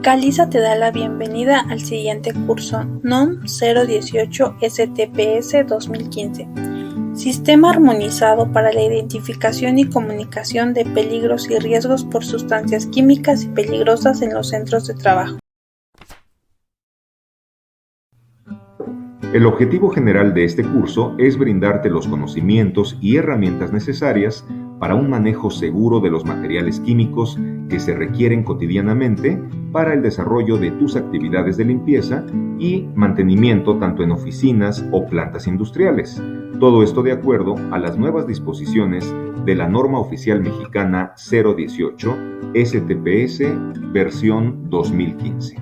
Caliza te da la bienvenida al siguiente curso NOM 018 STPS 2015. Sistema armonizado para la identificación y comunicación de peligros y riesgos por sustancias químicas y peligrosas en los centros de trabajo. El objetivo general de este curso es brindarte los conocimientos y herramientas necesarias para un manejo seguro de los materiales químicos que se requieren cotidianamente para el desarrollo de tus actividades de limpieza y mantenimiento tanto en oficinas o plantas industriales. Todo esto de acuerdo a las nuevas disposiciones de la Norma Oficial Mexicana 018 STPS versión 2015.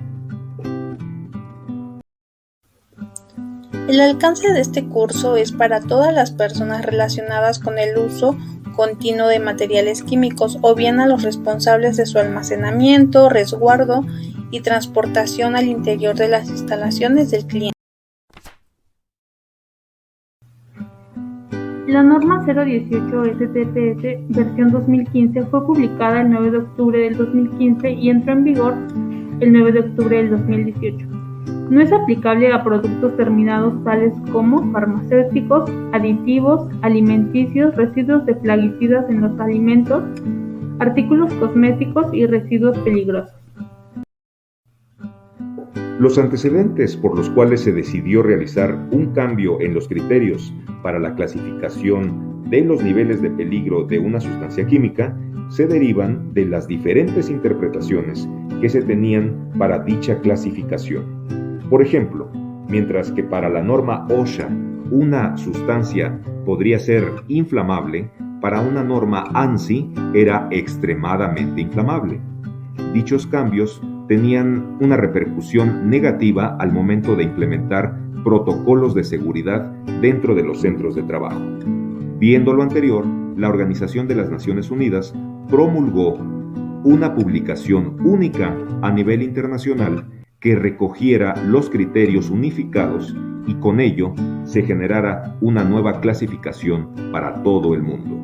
El alcance de este curso es para todas las personas relacionadas con el uso continuo de materiales químicos o bien a los responsables de su almacenamiento, resguardo y transportación al interior de las instalaciones del cliente. La norma 018 STPS versión 2015 fue publicada el 9 de octubre del 2015 y entró en vigor el 9 de octubre del 2018. No es aplicable a productos terminados tales como farmacéuticos, aditivos, alimenticios, residuos de plaguicidas en los alimentos, artículos cosméticos y residuos peligrosos. Los antecedentes por los cuales se decidió realizar un cambio en los criterios para la clasificación de los niveles de peligro de una sustancia química se derivan de las diferentes interpretaciones que se tenían para dicha clasificación. Por ejemplo, mientras que para la norma OSHA una sustancia podría ser inflamable, para una norma ANSI era extremadamente inflamable. Dichos cambios tenían una repercusión negativa al momento de implementar protocolos de seguridad dentro de los centros de trabajo. Viendo lo anterior, la Organización de las Naciones Unidas promulgó una publicación única a nivel internacional que recogiera los criterios unificados y con ello se generara una nueva clasificación para todo el mundo.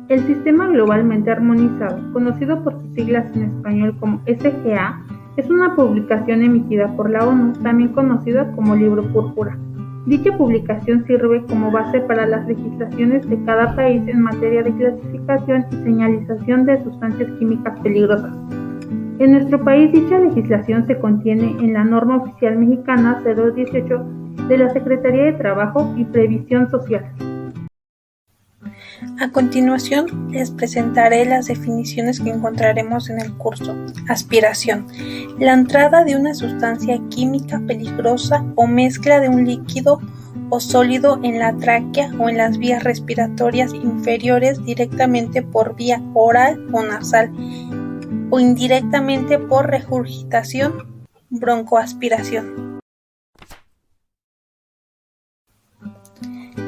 El Sistema Globalmente Armonizado, conocido por sus siglas en español como SGA, es una publicación emitida por la ONU, también conocida como Libro Púrpura. Dicha publicación sirve como base para las legislaciones de cada país en materia de clasificación y señalización de sustancias químicas peligrosas. En nuestro país, dicha legislación se contiene en la Norma Oficial Mexicana 018 de la Secretaría de Trabajo y Previsión Social. A continuación, les presentaré las definiciones que encontraremos en el curso. Aspiración: la entrada de una sustancia química peligrosa o mezcla de un líquido o sólido en la tráquea o en las vías respiratorias inferiores directamente por vía oral o nasal o indirectamente por regurgitación, broncoaspiración.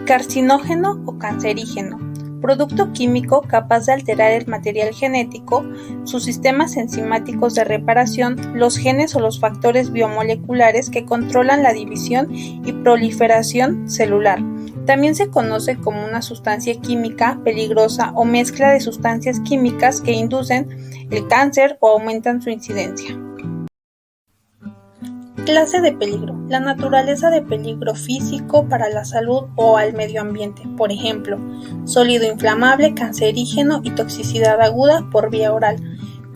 Carcinógeno o cancerígeno: producto químico capaz de alterar el material genético, sus sistemas enzimáticos de reparación, los genes o los factores biomoleculares que controlan la división y proliferación celular. También se conoce como una sustancia química peligrosa o mezcla de sustancias químicas que inducen el cáncer o aumentan su incidencia. Clase de peligro: la naturaleza de peligro físico para la salud o al medio ambiente, por ejemplo, sólido inflamable, cancerígeno y toxicidad aguda por vía oral.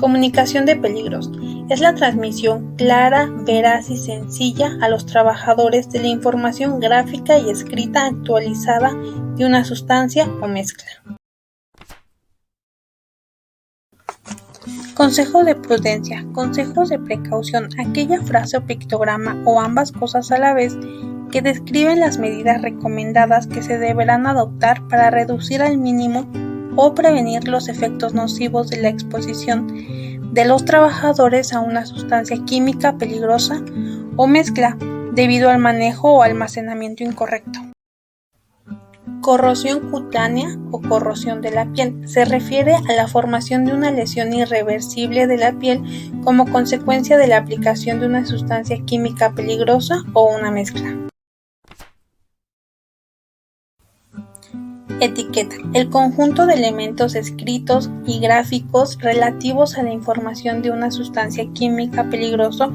Comunicación de peligros: es la transmisión clara, veraz y sencilla a los trabajadores de la información gráfica y escrita actualizada de una sustancia o mezcla. Consejo de prudencia: consejos de precaución, aquella frase o pictograma o ambas cosas a la vez que describen las medidas recomendadas que se deberán adoptar para reducir al mínimo o prevenir los efectos nocivos de la exposición de los trabajadores a una sustancia química peligrosa o mezcla debido al manejo o almacenamiento incorrecto. Corrosión cutánea o corrosión de la piel: se refiere a la formación de una lesión irreversible de la piel como consecuencia de la aplicación de una sustancia química peligrosa o una mezcla. Etiqueta: el conjunto de elementos escritos y gráficos relativos a la información de una sustancia química peligrosa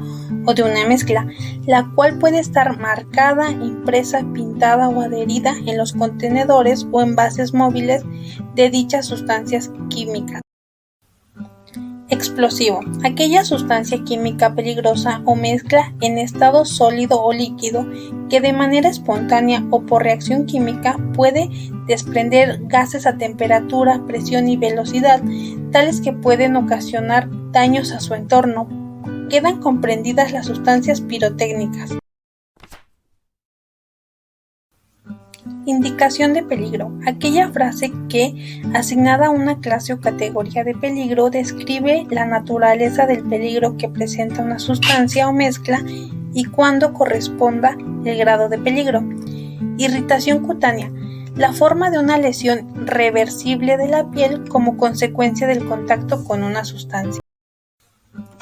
o de una mezcla, la cual puede estar marcada, impresa, pintada o adherida en los contenedores o envases móviles de dichas sustancias químicas. Explosivo: aquella sustancia química peligrosa o mezcla en estado sólido o líquido que de manera espontánea o por reacción química puede desprender gases a temperatura, presión y velocidad, tales que pueden ocasionar daños a su entorno. Quedan comprendidas las sustancias pirotécnicas. Indicación de peligro: aquella frase que, asignada a una clase o categoría de peligro, describe la naturaleza del peligro que presenta una sustancia o mezcla y cuándo corresponda el grado de peligro. Irritación cutánea: la forma de una lesión reversible de la piel como consecuencia del contacto con una sustancia.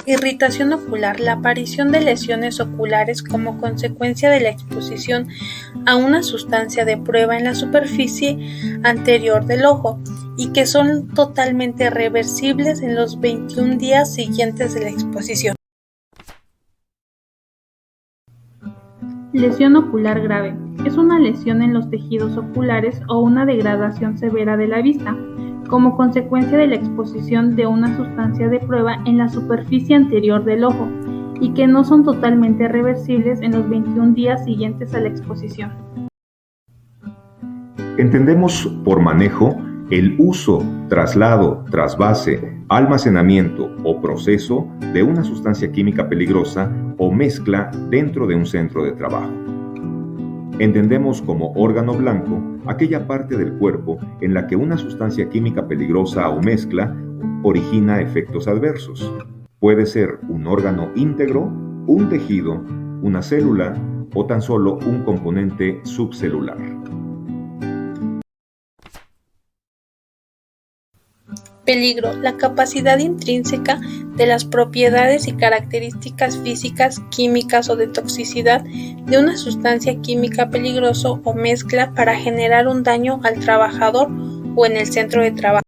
Irritación ocular: la aparición de lesiones oculares como consecuencia de la exposición a una sustancia de prueba en la superficie anterior del ojo y que son totalmente reversibles en los 21 días siguientes de la exposición. Lesión ocular grave: es una lesión en los tejidos oculares o una degradación severa de la vista, como consecuencia de la exposición de una sustancia de prueba en la superficie anterior del ojo, y que no son totalmente reversibles en los 21 días siguientes a la exposición. Entendemos por manejo el uso, traslado, trasvase, almacenamiento o proceso de una sustancia química peligrosa o mezcla dentro de un centro de trabajo. Entendemos como órgano blanco aquella parte del cuerpo en la que una sustancia química peligrosa o mezcla origina efectos adversos. Puede ser un órgano íntegro, un tejido, una célula o tan solo un componente subcelular. Peligro: la capacidad intrínseca de las propiedades y características físicas, químicas o de toxicidad de una sustancia química peligrosa o mezcla para generar un daño al trabajador o en el centro de trabajo.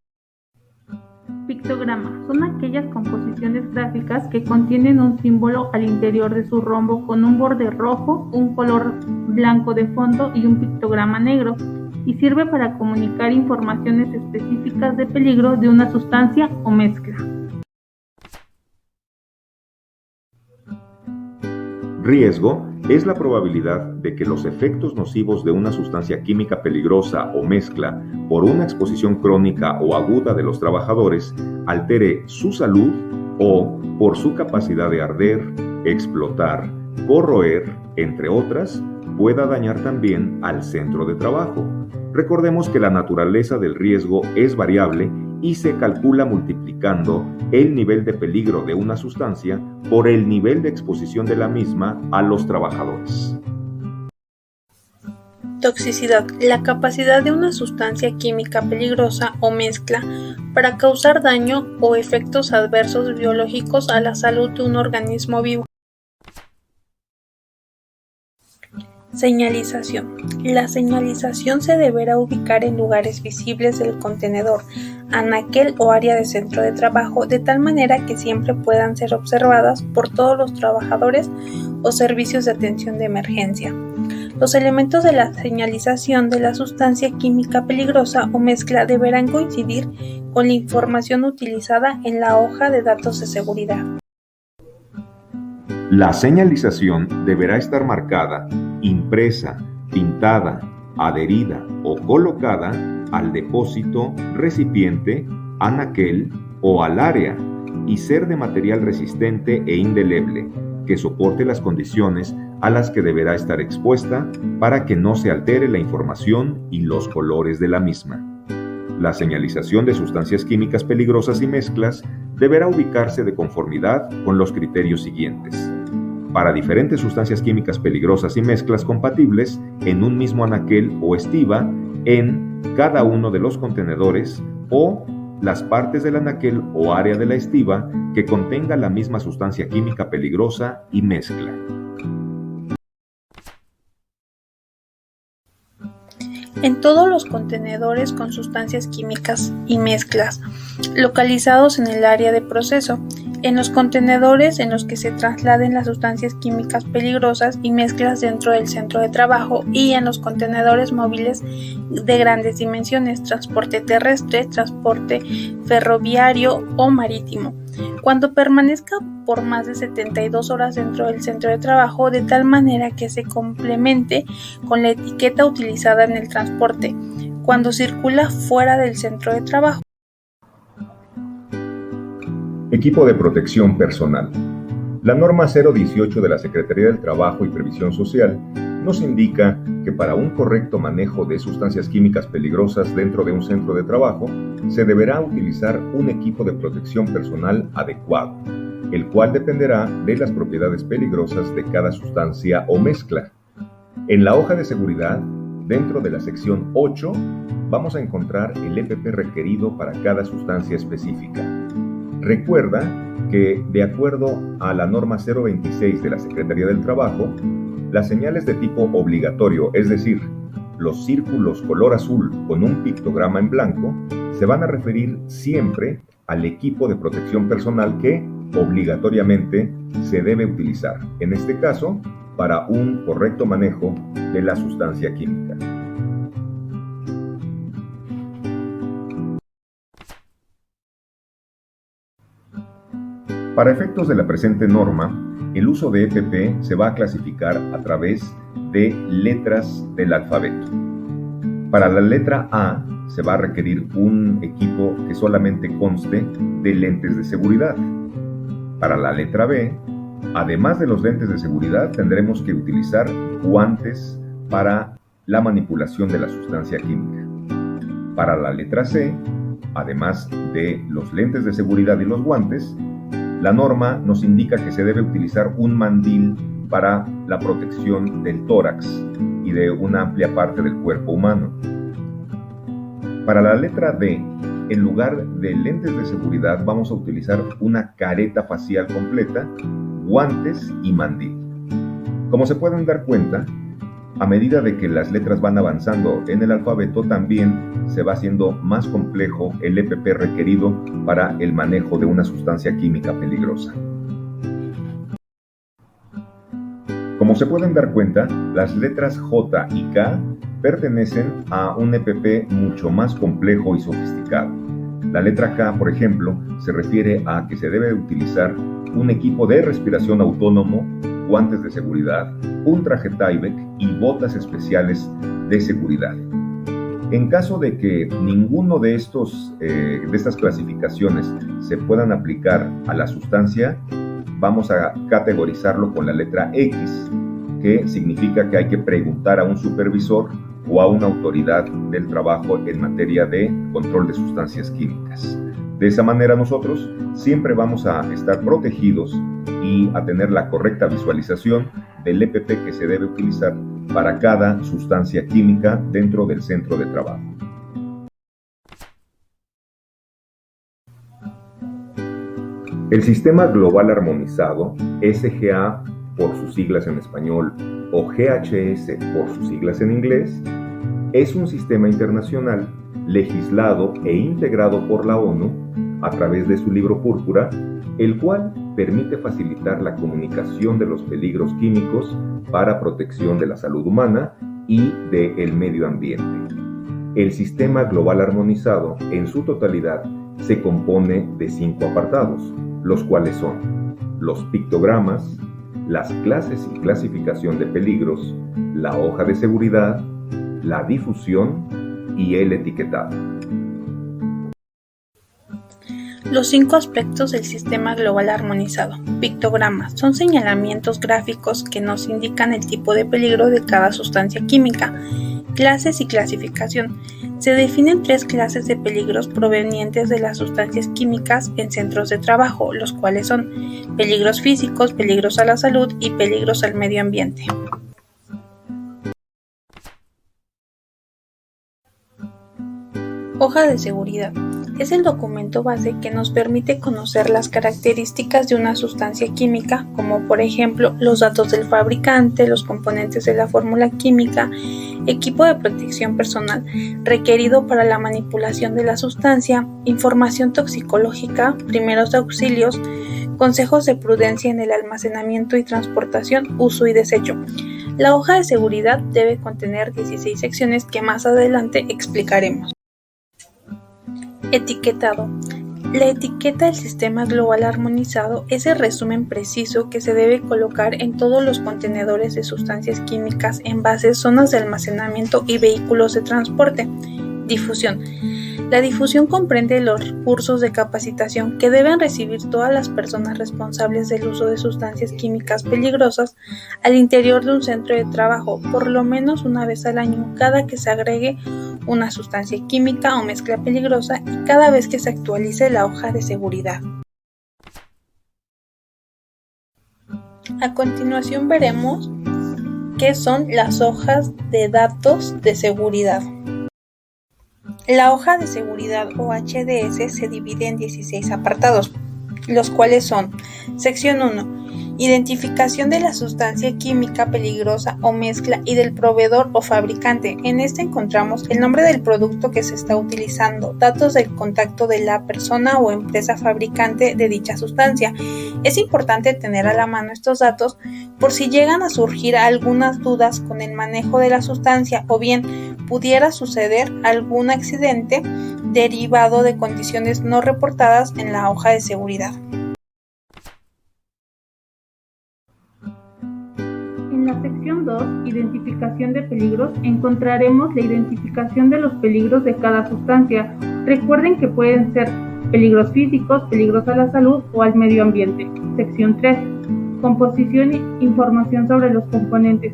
Pictogramas: son aquellas composiciones gráficas que contienen un símbolo al interior de su rombo con un borde rojo, un color blanco de fondo y un pictograma negro, y sirve para comunicar informaciones específicas de peligro de una sustancia o mezcla. Riesgo es la probabilidad de que los efectos nocivos de una sustancia química peligrosa o mezcla por una exposición crónica o aguda de los trabajadores altere su salud o por su capacidad de arder, explotar, corroer, entre otras, pueda dañar también al centro de trabajo. Recordemos que la naturaleza del riesgo es variable y se calcula multiplicando el nivel de peligro de una sustancia por el nivel de exposición de la misma a los trabajadores. Toxicidad: la capacidad de una sustancia química peligrosa o mezcla para causar daño o efectos adversos biológicos a la salud de un organismo vivo. Señalización: la señalización se deberá ubicar en lugares visibles del contenedor, anaquel o área de centro de trabajo, de tal manera que siempre puedan ser observadas por todos los trabajadores o servicios de atención de emergencia. Los elementos de la señalización de la sustancia química peligrosa o mezcla deberán coincidir con la información utilizada en la hoja de datos de seguridad. La señalización deberá estar marcada, impresa, pintada, adherida o colocada al depósito, recipiente, anaquel o al área y ser de material resistente e indeleble, que soporte las condiciones a las que deberá estar expuesta para que no se altere la información y los colores de la misma. La señalización de sustancias químicas peligrosas y mezclas deberá ubicarse de conformidad con los criterios siguientes. Para diferentes sustancias químicas peligrosas y mezclas compatibles en un mismo anaquel o estiba en cada uno de los contenedores o las partes del anaquel o área de la estiba que contenga la misma sustancia química peligrosa y mezcla. En todos los contenedores con sustancias químicas y mezclas localizados en el área de proceso, en los contenedores en los que se trasladen las sustancias químicas peligrosas y mezclas dentro del centro de trabajo y en los contenedores móviles de grandes dimensiones, transporte terrestre, transporte ferroviario o marítimo, cuando permanezca por más de 72 horas dentro del centro de trabajo, de tal manera que se complemente con la etiqueta utilizada en el transporte, cuando circula fuera del centro de trabajo. Equipo de protección personal. La norma 018 de la Secretaría del Trabajo y Previsión Social nos indica que para un correcto manejo de sustancias químicas peligrosas dentro de un centro de trabajo, se deberá utilizar un equipo de protección personal adecuado, el cual dependerá de las propiedades peligrosas de cada sustancia o mezcla. En la hoja de seguridad, dentro de la sección 8, vamos a encontrar el EPP requerido para cada sustancia específica. Recuerda que, de acuerdo a la norma 026 de la Secretaría del Trabajo, las señales de tipo obligatorio, es decir, los círculos color azul con un pictograma en blanco, se van a referir siempre al equipo de protección personal que obligatoriamente se debe utilizar, en este caso, para un correcto manejo de la sustancia química. Para efectos de la presente norma, el uso de EPP se va a clasificar a través de letras del alfabeto. Para la letra A se va a requerir un equipo que solamente conste de lentes de seguridad. Para la letra B, además de los lentes de seguridad, tendremos que utilizar guantes para la manipulación de la sustancia química. Para la letra C, además de los lentes de seguridad y los guantes, la norma nos indica que se debe utilizar un mandil para la protección del tórax y de una amplia parte del cuerpo humano. Para la letra D, en lugar de lentes de seguridad, vamos a utilizar una careta facial completa, guantes y mandil. Como se pueden dar cuenta, a medida de que las letras van avanzando en el alfabeto, también se va haciendo más complejo el EPP requerido para el manejo de una sustancia química peligrosa. Como se pueden dar cuenta, las letras J y K pertenecen a un EPP mucho más complejo y sofisticado. La letra K, por ejemplo, se refiere a que se debe utilizar un equipo de respiración autónomo, guantes de seguridad, un traje Tyvek y botas especiales de seguridad. En caso de que ninguno de estas clasificaciones se puedan aplicar a la sustancia, vamos a categorizarlo con la letra X, que significa que hay que preguntar a un supervisor o a una autoridad del trabajo en materia de control de sustancias químicas. De esa manera nosotros siempre vamos a estar protegidos y a tener la correcta visualización del EPP que se debe utilizar para cada sustancia química dentro del centro de trabajo. El Sistema Global Armonizado, SGA por sus siglas en español o GHS por sus siglas en inglés, es un sistema internacional legislado e integrado por la ONU a través de su libro púrpura, el cual permite facilitar la comunicación de los peligros químicos para protección de la salud humana y del medio ambiente. El Sistema Global Armonizado, en su totalidad, se compone de 5 apartados, los cuales son los pictogramas, las clases y clasificación de peligros, la hoja de seguridad, la difusión y el etiquetado. Los 5 aspectos del Sistema Global Armonizado. Pictogramas son señalamientos gráficos que nos indican el tipo de peligro de cada sustancia química. Clases y clasificación. Se definen 3 clases de peligros provenientes de las sustancias químicas en centros de trabajo, los cuales son peligros físicos, peligros a la salud y peligros al medio ambiente. Hoja de seguridad. Es el documento base que nos permite conocer las características de una sustancia química, como por ejemplo los datos del fabricante, los componentes de la fórmula química, equipo de protección personal requerido para la manipulación de la sustancia, información toxicológica, primeros auxilios, consejos de prudencia en el almacenamiento y transportación, uso y desecho. La hoja de seguridad debe contener 16 secciones que más adelante explicaremos. Etiquetado. La etiqueta del Sistema Global Armonizado es el resumen preciso que se debe colocar en todos los contenedores de sustancias químicas, envases, zonas de almacenamiento y vehículos de transporte. Difusión. La difusión comprende los cursos de capacitación que deben recibir todas las personas responsables del uso de sustancias químicas peligrosas al interior de un centro de trabajo, por lo menos una vez al año, cada que se agregue una sustancia química o mezcla peligrosa y cada vez que se actualice la hoja de seguridad. A continuación veremos qué son las hojas de datos de seguridad. La hoja de seguridad o HDS se divide en 16 apartados, los cuales son: sección 1. Identificación de la sustancia química peligrosa o mezcla y del proveedor o fabricante. En este encontramos el nombre del producto que se está utilizando, datos del contacto de la persona o empresa fabricante de dicha sustancia. Es importante tener a la mano estos datos por si llegan a surgir algunas dudas con el manejo de la sustancia o bien pudiera suceder algún accidente derivado de condiciones no reportadas en la hoja de seguridad. En la sección 2, identificación de peligros, encontraremos la identificación de los peligros de cada sustancia. Recuerden que pueden ser peligros físicos, peligros a la salud o al medio ambiente. Sección 3, composición e información sobre los componentes.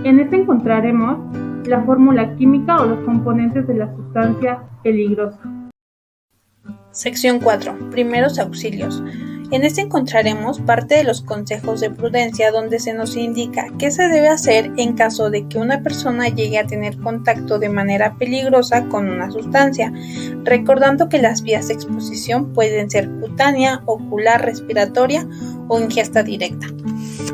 En este encontraremos la fórmula química o los componentes de la sustancia peligrosa. Sección 4. Primeros auxilios. En este encontraremos parte de los consejos de prudencia donde se nos indica qué se debe hacer en caso de que una persona llegue a tener contacto de manera peligrosa con una sustancia, recordando que las vías de exposición pueden ser cutánea, ocular, respiratoria o ingesta directa.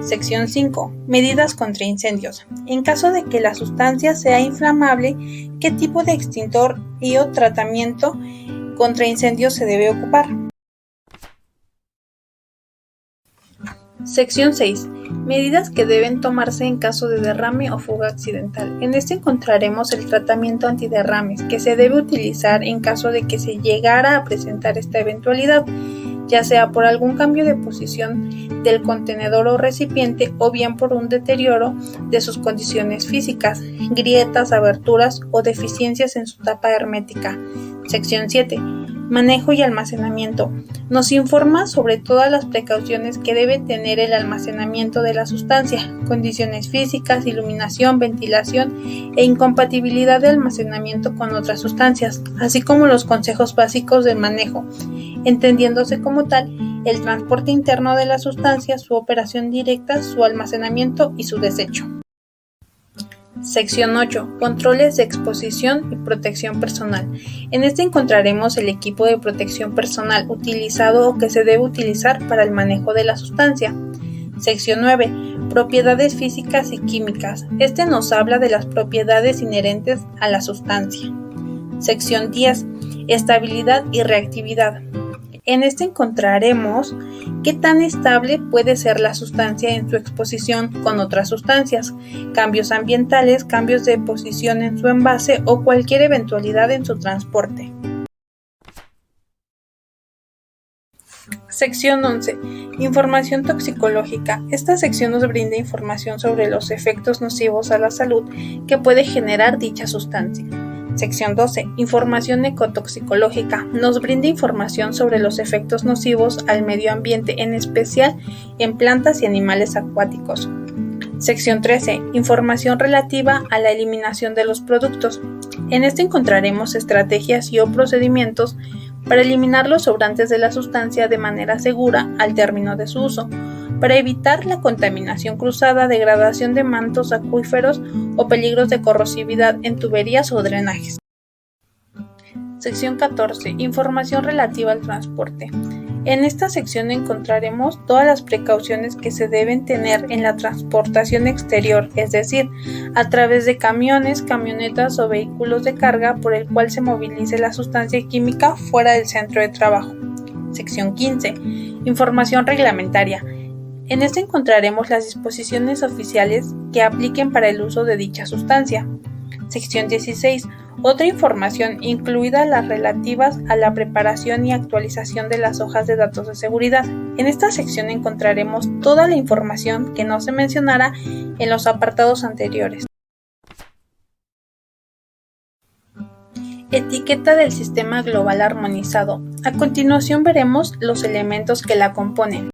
Sección 5. Medidas contra incendios. En caso de que la sustancia sea inflamable, ¿qué tipo de extintor y o tratamiento contra incendios se debe ocupar? Sección 6. Medidas que deben tomarse en caso de derrame o fuga accidental. En este encontraremos el tratamiento antiderrames que se debe utilizar en caso de que se llegara a presentar esta eventualidad, ya sea por algún cambio de posición del contenedor o recipiente o bien por un deterioro de sus condiciones físicas, grietas, aberturas o deficiencias en su tapa hermética. Sección 7. Manejo y almacenamiento. Nos informa sobre todas las precauciones que debe tener el almacenamiento de la sustancia, condiciones físicas, iluminación, ventilación e incompatibilidad de almacenamiento con otras sustancias, así como los consejos básicos del manejo, entendiéndose como tal el transporte interno de la sustancia, su operación directa, su almacenamiento y su desecho. Sección 8. Controles de exposición y protección personal. En este encontraremos el equipo de protección personal utilizado o que se debe utilizar para el manejo de la sustancia. Sección 9. Propiedades físicas y químicas. Este nos habla de las propiedades inherentes a la sustancia. Sección 10. Estabilidad y reactividad. En este encontraremos qué tan estable puede ser la sustancia en su exposición con otras sustancias, cambios ambientales, cambios de posición en su envase o cualquier eventualidad en su transporte. Sección 11. Información toxicológica. Esta sección nos brinda información sobre los efectos nocivos a la salud que puede generar dicha sustancia. Sección 12. Información ecotoxicológica. Nos brinda información sobre los efectos nocivos al medio ambiente, en especial en plantas y animales acuáticos. Sección 13. Información relativa a la eliminación de los productos. En este encontraremos estrategias y o procedimientos para eliminar los sobrantes de la sustancia de manera segura al término de su uso, para evitar la contaminación cruzada, degradación de mantos acuíferos o peligros de corrosividad en tuberías o drenajes. Sección 14. Información relativa al transporte. En esta sección encontraremos todas las precauciones que se deben tener en la transportación exterior, es decir, a través de camiones, camionetas o vehículos de carga por el cual se movilice la sustancia química fuera del centro de trabajo. Sección 15. Información reglamentaria. En esta encontraremos las disposiciones oficiales que apliquen para el uso de dicha sustancia. Sección 16. Otra información, incluida las relativas a la preparación y actualización de las hojas de datos de seguridad. En esta sección encontraremos toda la información que no se mencionara en los apartados anteriores. Etiqueta del Sistema Global Armonizado. A continuación veremos los elementos que la componen.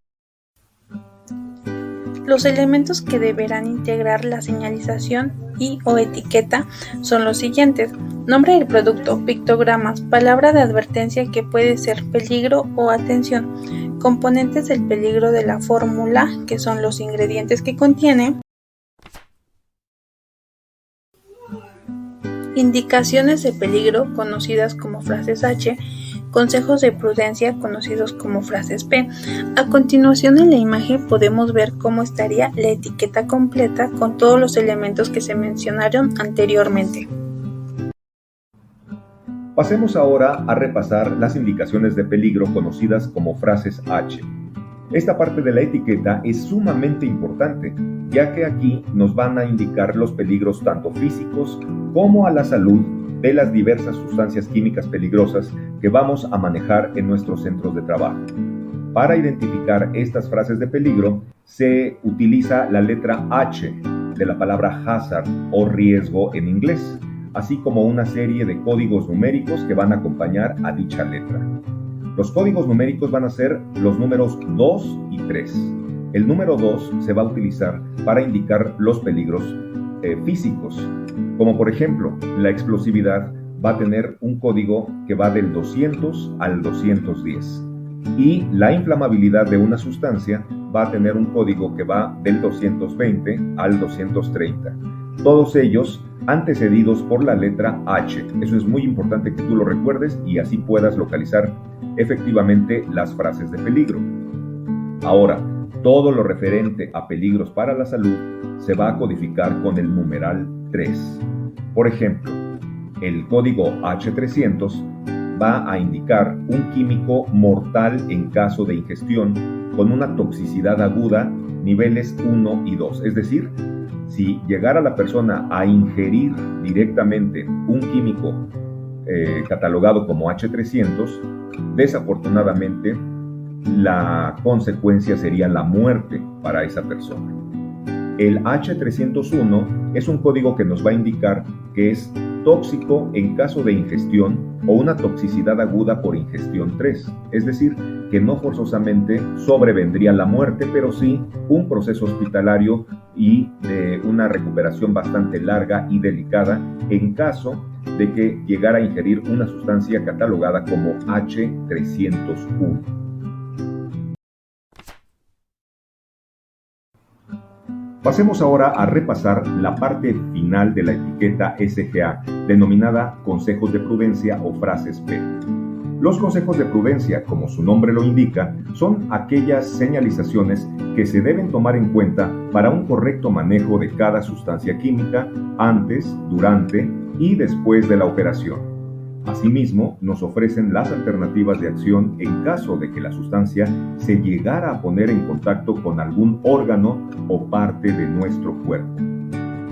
Los elementos que deberán integrar la señalización y/o etiqueta son los siguientes: nombre del producto, pictogramas, palabra de advertencia que puede ser peligro o atención, componentes del peligro de la fórmula, que son los ingredientes que contiene, indicaciones de peligro, conocidas como frases H, consejos de prudencia, conocidos como frases P. A continuación en la imagen podemos ver cómo estaría la etiqueta completa con todos los elementos que se mencionaron anteriormente. Pasemos ahora a repasar las indicaciones de peligro conocidas como frases H. Esta parte de la etiqueta es sumamente importante, ya que aquí nos van a indicar los peligros tanto físicos como a la salud de las diversas sustancias químicas peligrosas que vamos a manejar en nuestros centros de trabajo. Para identificar estas frases de peligro, se utiliza la letra H de la palabra hazard o riesgo en inglés, así como una serie de códigos numéricos que van a acompañar a dicha letra. Los códigos numéricos van a ser los números 2 y 3. El número 2 se va a utilizar para indicar los peligros físicos, como por ejemplo, la explosividad va a tener un código que va del 200 al 210 y la inflamabilidad de una sustancia va a tener un código que va del 220 al 230. Todos ellos antecedidos por la letra H. Eso es muy importante que tú lo recuerdes y así puedas localizar efectivamente las frases de peligro. Ahora, todo lo referente a peligros para la salud se va a codificar con el numeral 3. Por ejemplo, el código H300 va a indicar un químico mortal en caso de ingestión con una toxicidad aguda niveles 1 y 2. Es decir, si llegara la persona a ingerir directamente un químico catalogado como H300, desafortunadamente la consecuencia sería la muerte para esa persona. El H301 es un código que nos va a indicar que es tóxico en caso de ingestión o una toxicidad aguda por ingestión 3, es decir, que no forzosamente sobrevendría la muerte, pero sí un proceso hospitalario y de una recuperación bastante larga y delicada en caso de que llegara a ingerir una sustancia catalogada como H301. Pasemos ahora a repasar la parte final de la etiqueta SGA, denominada consejos de prudencia o frases P. Los consejos de prudencia, como su nombre lo indica, son aquellas señalizaciones que se deben tomar en cuenta para un correcto manejo de cada sustancia química antes, durante y después de la operación. Asimismo, nos ofrecen las alternativas de acción en caso de que la sustancia se llegara a poner en contacto con algún órgano o parte de nuestro cuerpo.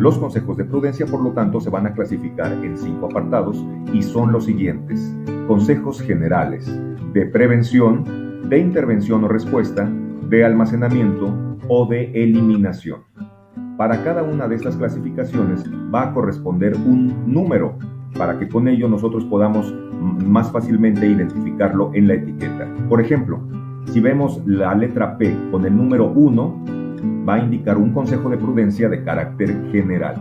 Los consejos de prudencia, por lo tanto, se van a clasificar en 5 apartados y son los siguientes: consejos generales, de prevención, de intervención o respuesta, de almacenamiento o de eliminación. Para cada una de estas clasificaciones va a corresponder un número para que con ello nosotros podamos más fácilmente identificarlo en la etiqueta. Por ejemplo, si vemos la letra P con el número 1, va a indicar un consejo de prudencia de carácter general.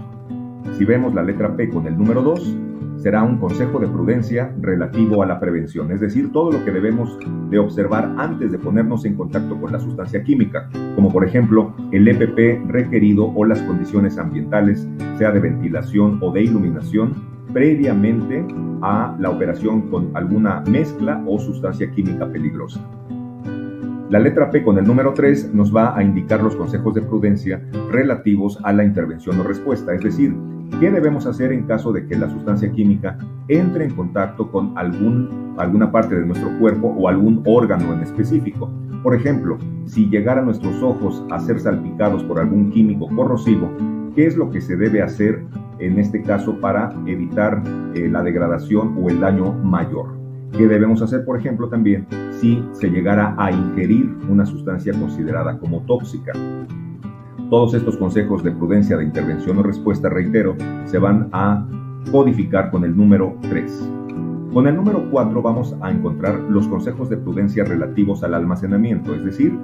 Si vemos la letra P con el número 2, será un consejo de prudencia relativo a la prevención, es decir, todo lo que debemos de observar antes de ponernos en contacto con la sustancia química, como por ejemplo el EPP requerido o las condiciones ambientales, sea de ventilación o de iluminación, previamente a la operación con alguna mezcla o sustancia química peligrosa. La letra P con el número 3 nos va a indicar los consejos de prudencia relativos a la intervención o respuesta, es decir, qué debemos hacer en caso de que la sustancia química entre en contacto con alguna parte de nuestro cuerpo o algún órgano en específico. Por ejemplo, si llegara a nuestros ojos a ser salpicados por algún químico corrosivo, ¿qué es lo que se debe hacer en este caso para evitar la degradación o el daño mayor? ¿Qué debemos hacer, por ejemplo, también si se llegara a ingerir una sustancia considerada como tóxica? Todos estos consejos de prudencia de intervención o respuesta, reitero, se van a codificar con el número 3. Con el número 4 vamos a encontrar los consejos de prudencia relativos al almacenamiento, es decir,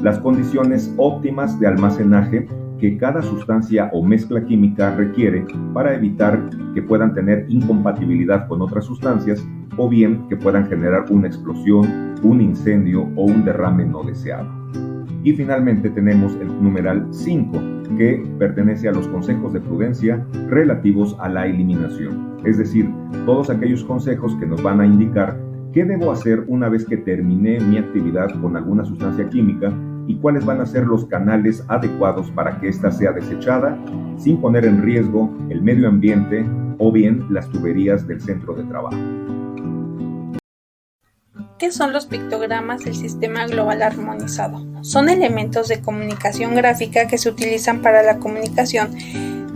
las condiciones óptimas de almacenaje que cada sustancia o mezcla química requiere para evitar que puedan tener incompatibilidad con otras sustancias o bien que puedan generar una explosión, un incendio o un derrame no deseado. Y finalmente tenemos el numeral 5, que pertenece a los consejos de prudencia relativos a la eliminación, es decir, todos aquellos consejos que nos van a indicar qué debo hacer una vez que terminé mi actividad con alguna sustancia química y cuáles van a ser los canales adecuados para que ésta sea desechada sin poner en riesgo el medio ambiente o bien las tuberías del centro de trabajo. ¿Qué son los pictogramas del Sistema Global Armonizado? Son elementos de comunicación gráfica que se utilizan para la comunicación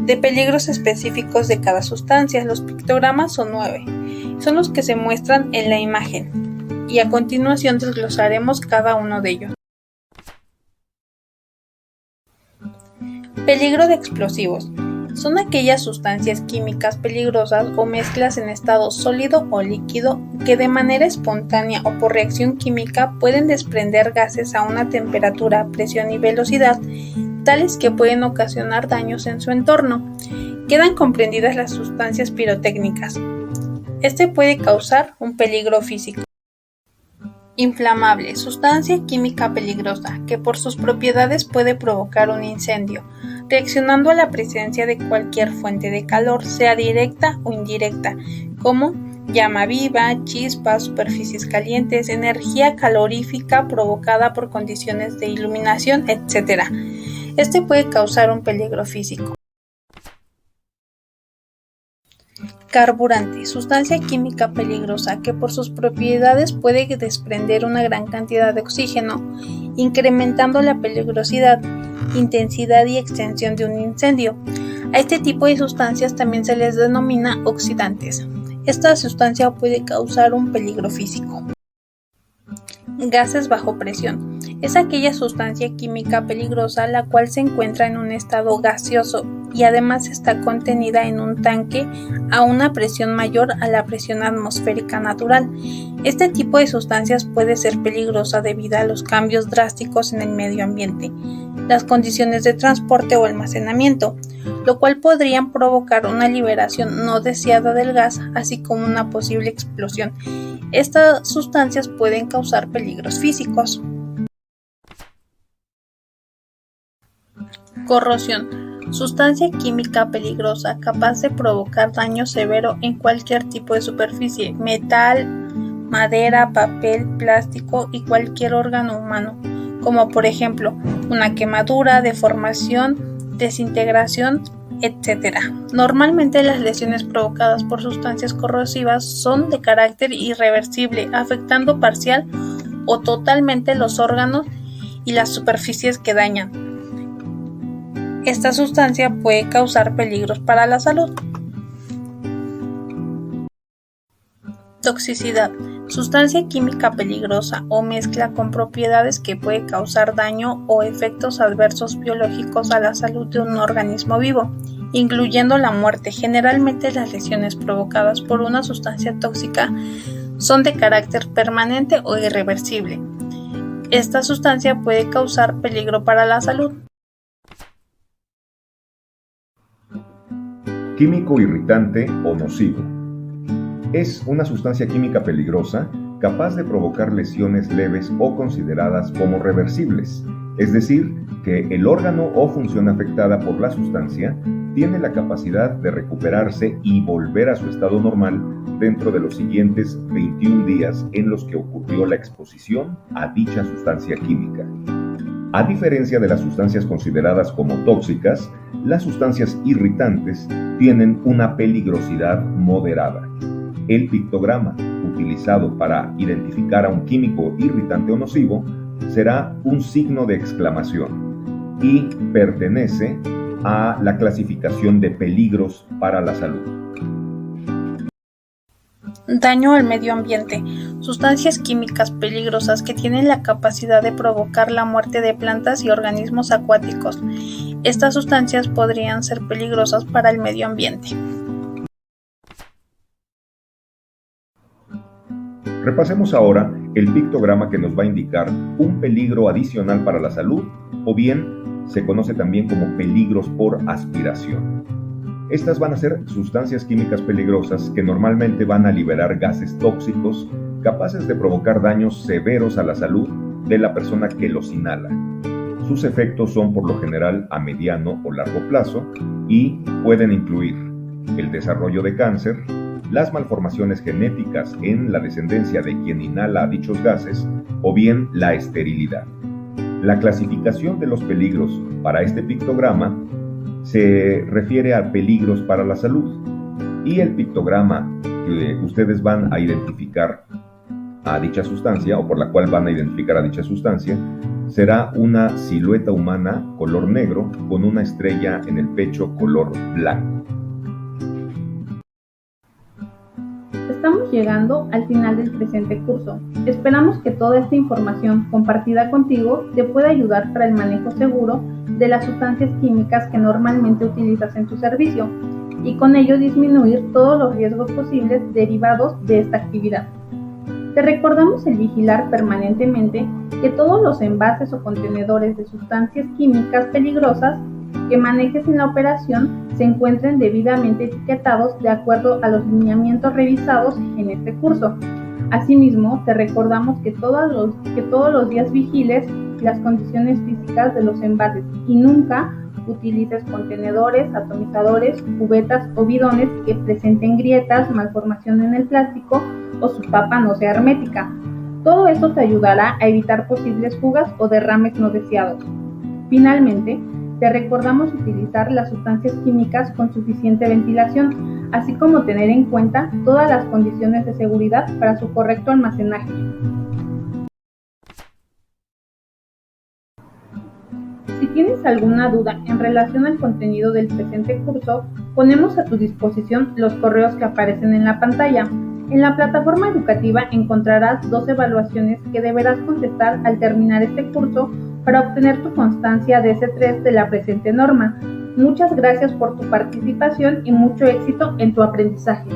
de peligros específicos de cada sustancia. Los pictogramas son 9. Son los que se muestran en la imagen y a continuación desglosaremos cada uno de ellos. Peligro de explosivos. Son aquellas sustancias químicas peligrosas o mezclas en estado sólido o líquido que de manera espontánea o por reacción química pueden desprender gases a una temperatura, presión y velocidad tales que pueden ocasionar daños en su entorno. Quedan comprendidas las sustancias pirotécnicas. Este puede causar un peligro físico. Inflamable, sustancia química peligrosa que por sus propiedades puede provocar un incendio, reaccionando a la presencia de cualquier fuente de calor, sea directa o indirecta, como llama viva, chispas, superficies calientes, energía calorífica provocada por condiciones de iluminación, etc. Este puede causar un peligro físico. Carburante, sustancia química peligrosa que por sus propiedades puede desprender una gran cantidad de oxígeno, incrementando la peligrosidad, intensidad y extensión de un incendio. A este tipo de sustancias también se les denomina oxidantes. Esta sustancia puede causar un peligro físico. Gases bajo presión. Es aquella sustancia química peligrosa la cual se encuentra en un estado gaseoso y además está contenida en un tanque a una presión mayor a la presión atmosférica natural. Este tipo de sustancias puede ser peligrosa debido a los cambios drásticos en el medio ambiente, las condiciones de transporte o almacenamiento, lo cual podrían provocar una liberación no deseada del gas, así como una posible explosión. Estas sustancias pueden causar peligros físicos. Corrosión. Sustancia química peligrosa capaz de provocar daño severo en cualquier tipo de superficie, metal, madera, papel, plástico y cualquier órgano humano, como por ejemplo una quemadura, deformación, desintegración, etc. Normalmente las lesiones provocadas por sustancias corrosivas son de carácter irreversible, afectando parcial o totalmente los órganos y las superficies que dañan. Esta sustancia puede causar peligros para la salud. Toxicidad. Sustancia química peligrosa o mezcla con propiedades que puede causar daño o efectos adversos biológicos a la salud de un organismo vivo, incluyendo la muerte. Generalmente las lesiones provocadas por una sustancia tóxica son de carácter permanente o irreversible. Esta sustancia puede causar peligro para la salud. Químico irritante o nocivo. Es una sustancia química peligrosa capaz de provocar lesiones leves o consideradas como reversibles, es decir, que el órgano o función afectada por la sustancia tiene la capacidad de recuperarse y volver a su estado normal dentro de los siguientes 21 días en los que ocurrió la exposición a dicha sustancia química. A diferencia de las sustancias consideradas como tóxicas, las sustancias irritantes tienen una peligrosidad moderada. El pictograma utilizado para identificar a un químico irritante o nocivo será un signo de exclamación y pertenece a la clasificación de peligros para la salud. Daño al medio ambiente. Sustancias químicas peligrosas que tienen la capacidad de provocar la muerte de plantas y organismos acuáticos. Estas sustancias podrían ser peligrosas para el medio ambiente. Repasemos ahora el pictograma que nos va a indicar un peligro adicional para la salud, o bien se conoce también como peligros por aspiración. Estas van a ser sustancias químicas peligrosas que normalmente van a liberar gases tóxicos capaces de provocar daños severos a la salud de la persona que los inhala. Sus efectos son por lo general a mediano o largo plazo y pueden incluir el desarrollo de cáncer, las malformaciones genéticas en la descendencia de quien inhala dichos gases o bien la esterilidad. La clasificación de los peligros para este pictograma se refiere a peligros para la salud y el pictograma que ustedes van a identificar a dicha sustancia o por la cual van a identificar a dicha sustancia será una silueta humana color negro con una estrella en el pecho color blanco. Estamos llegando al final del presente curso. Esperamos que toda esta información compartida contigo te pueda ayudar para el manejo seguro de las sustancias químicas que normalmente utilizas en tu servicio y con ello disminuir todos los riesgos posibles derivados de esta actividad. Te recordamos el vigilar permanentemente que todos los envases o contenedores de sustancias químicas peligrosas que manejes en la operación se encuentren debidamente etiquetados de acuerdo a los lineamientos revisados en este curso. Asimismo, te recordamos que todos los días vigiles las condiciones físicas de los envases y nunca utilices contenedores, atomizadores, cubetas o bidones que presenten grietas, malformación en el plástico o su tapa no sea hermética. Todo esto te ayudará a evitar posibles fugas o derrames no deseados. Finalmente, te recordamos utilizar las sustancias químicas con suficiente ventilación, así como tener en cuenta todas las condiciones de seguridad para su correcto almacenaje. Si tienes alguna duda en relación al contenido del presente curso, ponemos a tu disposición los correos que aparecen en la pantalla. En la plataforma educativa encontrarás 2 evaluaciones que deberás contestar al terminar este curso para obtener tu constancia de S3 de la presente norma. Muchas gracias por tu participación y mucho éxito en tu aprendizaje.